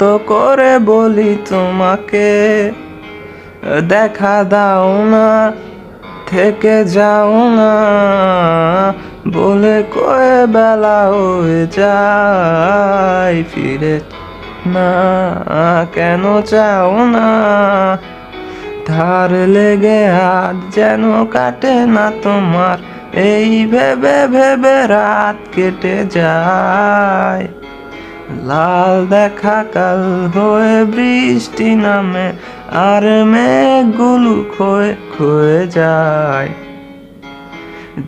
তো করে বলি তোমাকে, দেখা দাও না, থেকে যাও না, বলে কয়ে বেলা হয়ে যায়, ফিরে না কেন চাও না? ধার লেগে হাত যেন কাটে না তোমার, এই ভেবে ভেবে রাত কেটে যায়। লাল দেখা কাল হয়ে বৃষ্টি নামে, আর মেঘগুলো ক্ষয়ে ক্ষয়ে যায়।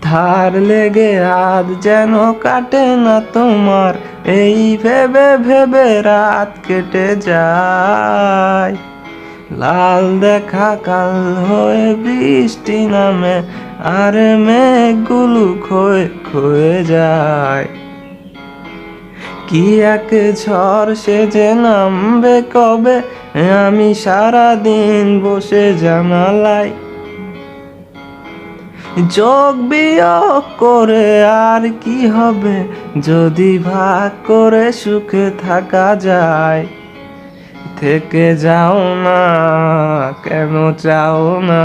ধার লেগে হাত যেন কাটে না তোমার, এই ভেবে ভেবে রাত কেটে যায়। লাল দেখা কাল হয়ে বৃষ্টি নামে, আর মেঘগুলো ক্ষয়ে ক্ষয়ে যায়। কি এক ঝড় সে যে নামবে কবে, আমি সারাদিন বসে জানালাই যোগ বিয়োগ করে আর কি হবে, যদি ভাগ করে সুখে থাকা যায়। থেকে যাও না, কেন চাও না,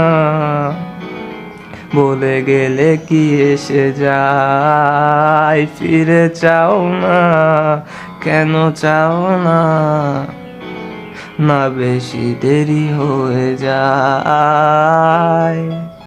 বলে গেলে কি এসে যায়। ফিরে চাও না, কেন চাও না, না বেশি দেরি হয়ে যায়।